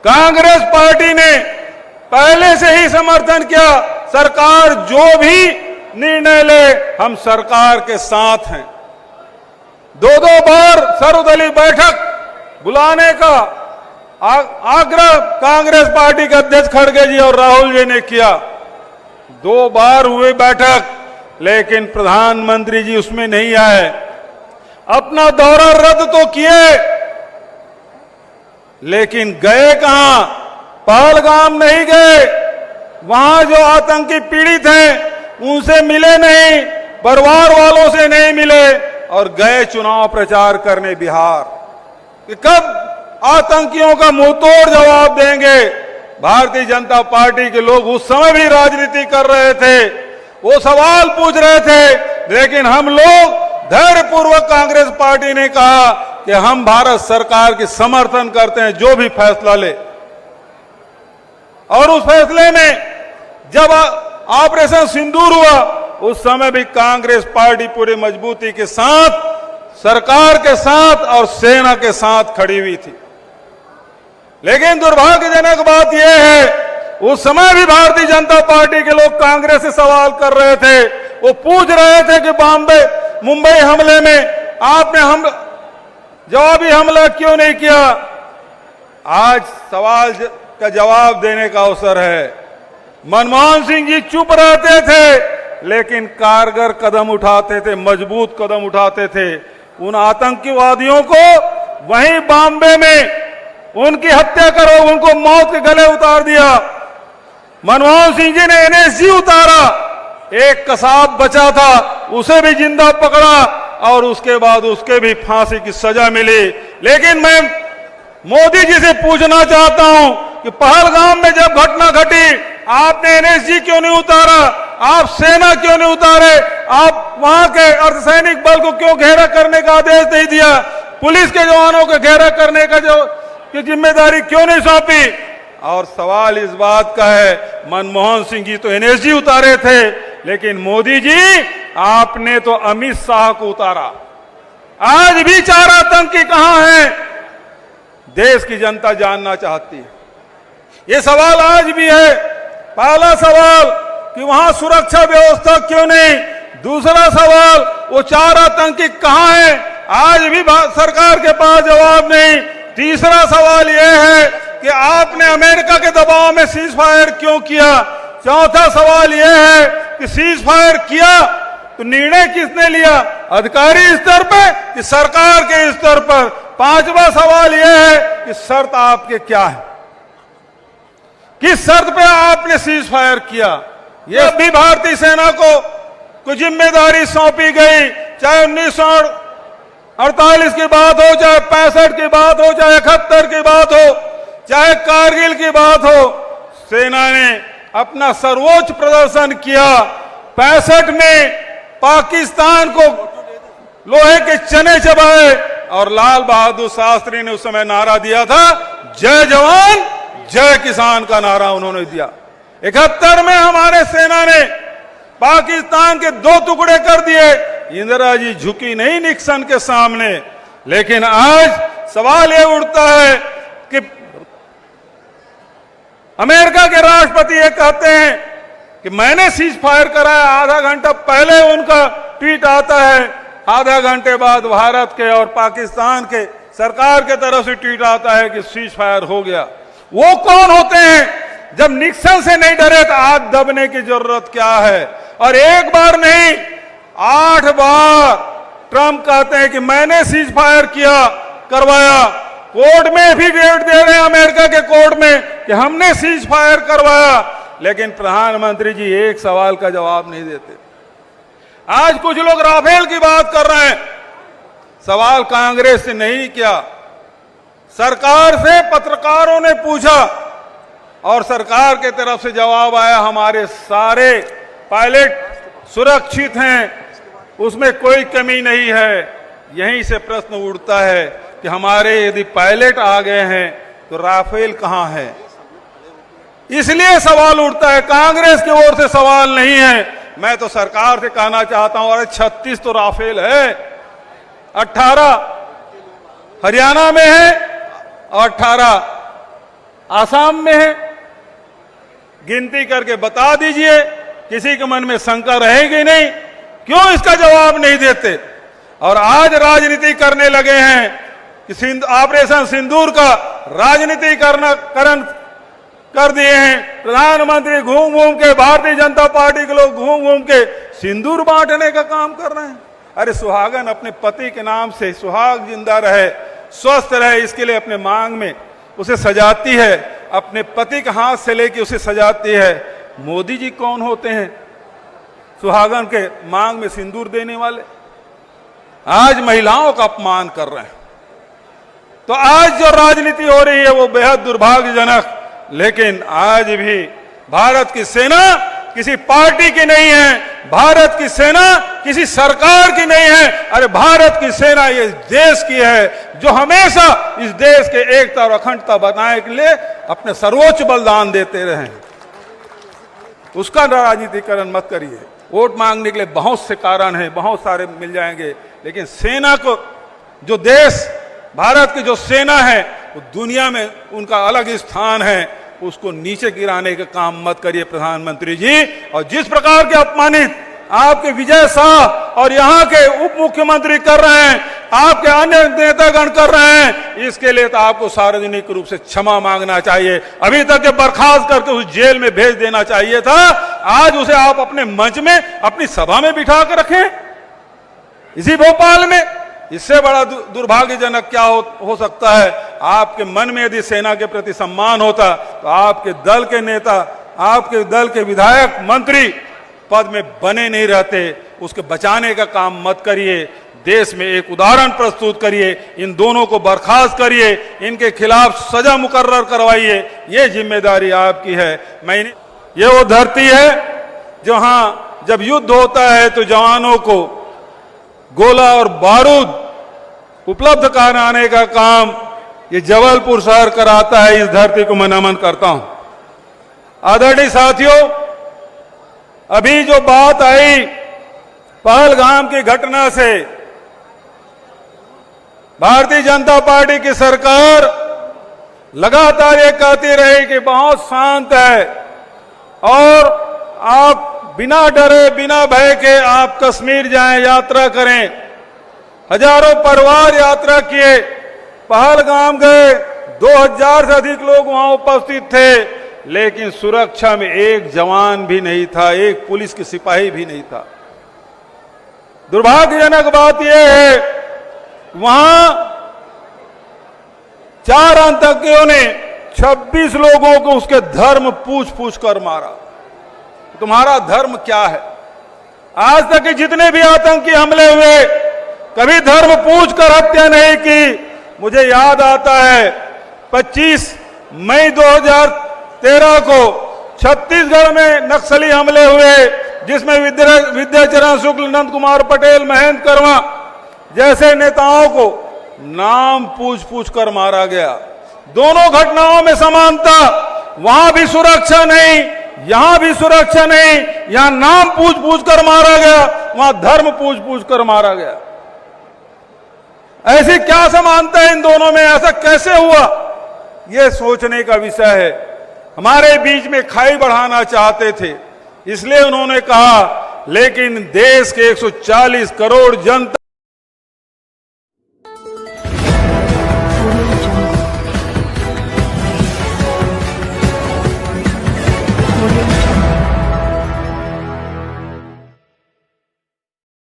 Congress party ने पहले से ही समर्थन किया, सरकार जो भी निर्णय ले हम सरकार के साथ हैं। दो बार सर्वदलीय बैठक बुलाने का आग्रह कांग्रेस पार्टी के अध्यक्ष खड़गे जी और राहुल जी ने किया। 2 बार हुए बैठक, लेकिन प्रधानमंत्री जी उसमें नहीं आए। अपना दौरा रद्द तो किए, लेकिन गए कहां? पहलगाम नहीं गए। वहां जो आतंकी पीड़ित हैं उनसे मिले नहीं, परिवार वालों से नहीं मिले और गए चुनाव प्रचार करने बिहार। कि कब आतंकियों का मुंहतोड़ जवाब देंगे? भारतीय जनता पार्टी के लोग उस समय भी राजनीति कर रहे थे, वो सवाल पूछ रहे थे, लेकिन हम लोग धैर्यपूर्वक कांग्रेस पार्टी ने कहा कि हम भारत सरकार की समर्थन करते हैं, जो भी फैसला ले। और उस फैसले में जब ऑपरेशन सिंदूर हुआ, उस समय भी कांग्रेस पार्टी पूरी मजबूती के साथ सरकार के साथ और सेना के साथ खड़ी हुई थी। लेकिन दुर्भाग्यजनक बात यह है, उस समय भी भारतीय जनता पार्टी के लोग कांग्रेस से सवाल कर रहे थे। वो पूछ रहे थे कि मुंबई हमले में आपने जवाबी हमला क्यों नहीं किया? आज सवाल का जवाब देने का अवसर है। मनमोहन सिंह जी चुप रहते थे, लेकिन कारगर कदम उठाते थे, मजबूत कदम उठाते थे। उन आतंकवादियों को वहीं बॉम्बे में उनकी हत्या करो, उनको मौत के गले उतार दिया। मनमोहन सिंह जी ने एनएसजी उतारा, एक कसाब बचा था उसे भी जिंदा पकड़ा और उसके बाद उसके भी फांसी की सजा मिली। लेकिन मैं मोदी जी से पूछना चाहता हूं कि पहलगाम में जब घटना घटी, आपने एनएसजी क्यों नहीं उतारा? आप सेना क्यों नहीं उतारे? आप वहां के अर्धसैनिक बल को क्यों घेरा करने का आदेश नहीं दिया? पुलिस के जवानों को घेरा करने का की जिम्मेदारी क्यों नहीं सौंपी? और सवाल इस बात का है, मनमोहन सिंह जी तो एनएसजी उतारे थे, लेकिन मोदी जी आपने तो अमित शाह को उतारा। आज भी 4 आतंकी कहां हैं? देश की जनता जानना चाहती है। ये सवाल आज भी है। पहला सवाल कि वहां सुरक्षा व्यवस्था क्यों नहीं? दूसरा सवाल, वो 4 आतंकी कहां हैं? आज भी सरकार के पास जवाब नहीं। तीसरा सवाल यह है कि आपने अमेरिका के दबाव में सीज फायर क्यों किया? चौथा सवाल यह है कि सीज फायर किया तो निर्णय किसने लिया? अधिकारी स्तर पर कि सरकार के स्तर पर? पांचवा सवाल यह है कि शर्त आपके क्या है? किस शर्त पे आपने सीज फायर किया? यह भी भारतीय सेना को कुछ जिम्मेदारी सौंपी गई, चाहे 1948 की बात हो, चाहे 65 की बात हो, चाहे 71 की बात हो, चाहे कारगिल की बात हो। सेना ने अपना सर्वोच्च प्रदर्शन किया। 65 में पाकिस्तान को लोहे के चने चबाए और लाल बहादुर शास्त्री ने उस समय नारा दिया था, जय जवान जय किसान का नारा उन्होंने दिया। 71 में हमारे सेना ने पाकिस्तान के 2 टुकड़े कर दिए। इंदिरा जी झुकी नहीं निक्सन के सामने। लेकिन आज सवाल यह उठता है कि अमेरिका के राष्ट्रपति ये कहते हैं कि मैंने सीज फायर कराया, आधा घंटा पहले उनका ट्वीट आता है, आधा घंटे बाद भारत के और पाकिस्तान के सरकार के तरफ से ट्वीट आता है कि सीज फायर हो गया। वो कौन होते हैं? जब निक्सन से नहीं डरे तो आज दबने की जरूरत क्या है? और एक बार नहीं 8 बार ट्रंप कहते हैं कि मैंने सीज फायर करवाया। कोर्ट में भी डेट दे रहे हैं, अमेरिका के कोर्ट में, कि हमने सीज फायर करवाया। लेकिन प्रधानमंत्री जी एक सवाल का जवाब नहीं देते। आज कुछ लोग राफेल की बात कर रहे हैं। सवाल कांग्रेस से नहीं किया, सरकार से पत्रकारों ने पूछा और सरकार के तरफ से जवाब आया, हमारे सारे पायलट सुरक्षित हैं, उसमें कोई कमी नहीं है। यहीं से प्रश्न उठता है कि हमारे यदि पायलट आ गए हैं तो राफेल कहां है? इसलिए सवाल उठता है, कांग्रेस की ओर से सवाल नहीं है। मैं तो सरकार से कहना चाहता हूं, अरे 36 तो राफेल है, 18 हरियाणा में है और 18 आसाम में है। गिनती करके बता दीजिए, किसी के मन में शंका रहेगी नहीं। क्यों इसका जवाब नहीं देते? और आज राजनीति करने लगे हैं कि ऑपरेशन सिंदूर का राजनीतिकरण कर दिए हैं। प्रधानमंत्री घूम घूम के, भारतीय जनता पार्टी के लोग घूम घूम के सिंदूर बांटने का काम कर रहे हैं। अरे सुहागन अपने पति के नाम से सुहाग जिंदा रहे, स्वस्थ रहे, इसके लिए अपने मांग में उसे सजाती है, अपने पति के हाथ से लेके उसे सजाती है। मोदी जी कौन होते हैं सुहागन के मांग में सिंदूर देने वाले? आज महिलाओं का अपमान कर रहे हैं। तो आज जो राजनीति हो रही है वो बेहद दुर्भाग्यजनक। लेकिन आज भी भारत की सेना किसी पार्टी की नहीं है, भारत की सेना किसी सरकार की नहीं है। अरे भारत की सेना ये देश की है, जो हमेशा इस देश के एकता और अखंडता बनाने के लिए अपने सर्वोच्च बलिदान देते रहे। उसका राजनीतिकरण मत करिए। वोट मांगने के लिए बहुत से कारण हैं, बहुत सारे मिल जाएंगे, लेकिन सेना को, जो देश भारत की जो सेना है वो दुनिया में उनका अलग स्थान है, उसको नीचे गिराने का काम मत करिए प्रधानमंत्री जी। और जिस प्रकार के अपमानित आपके विजय शाह और यहाँ के उप मुख्यमंत्री कर रहे हैं, आपके अन्य नेतागण कर रहे हैं, इसके लिए तो आपको सार्वजनिक रूप से क्षमा मांगना चाहिए। अभी तक के बर्खास्त करके उस जेल में भेज देना चाहिए था। आज उसे आप अपने मंच में, अपनी सभा में बिठा कर रखें, इसी भोपाल में। इससे बड़ा दुर्भाग्यजनक क्या हो सकता है? आपके मन में यदि सेना के प्रति सम्मान होता तो आपके दल के नेता, आपके दल के विधायक, मंत्री पद में बने नहीं रहते। उसके बचाने का काम मत करिए। देश में एक उदाहरण प्रस्तुत करिए, इन दोनों को बर्खास्त करिए, इनके खिलाफ सजा मुकर्रर करवाइए। ये जिम्मेदारी आपकी है। ये वो धरती है जहां जब युद्ध होता है तो जवानों को गोला और बारूद उपलब्ध कराने का काम ये जबलपुर शहर कराता है। इस धरती को मैं नमन करता हूं। आदरणीय साथियों, अभी जो बात आई पहलगाम की घटना से, भारतीय जनता पार्टी की सरकार लगातार ये कहती रही कि बहुत शांत है और आप बिना डरे, बिना भय के आप कश्मीर जाएं, यात्रा करें। हजारों परिवार यात्रा किए, पहलगाम गए, 2000 से अधिक लोग वहां उपस्थित थे, लेकिन सुरक्षा में एक जवान भी नहीं था, एक पुलिस के सिपाही भी नहीं था। दुर्भाग्यजनक बात यह है, वहां 4 आतंकियों ने 26 लोगों को उसके धर्म पूछ पूछ कर मारा। तुम्हारा धर्म क्या है? आज तक के जितने भी आतंकी हमले हुए, कभी धर्म पूछ कर हत्या नहीं की। मुझे याद आता है 25 मई 2013 को छत्तीसगढ़ में नक्सली हमले हुए, जिसमें विद्याचरण शुक्ल, नंद कुमार पटेल, महेंद्र कर्मा जैसे नेताओं को नाम पूछ पूछ कर मारा गया। दोनों घटनाओं में समानता, वहां भी सुरक्षा नहीं, यहां भी सुरक्षा नहीं। यहां नाम पूछ पूछ कर मारा गया, वहां धर्म पूछ पूछ कर मारा गया। ऐसी क्या समानता है इन दोनों में? ऐसा कैसे हुआ? यह सोचने का विषय है। हमारे बीच में खाई बढ़ाना चाहते थे, इसलिए उन्होंने कहा, लेकिन देश के 140 करोड़ जनता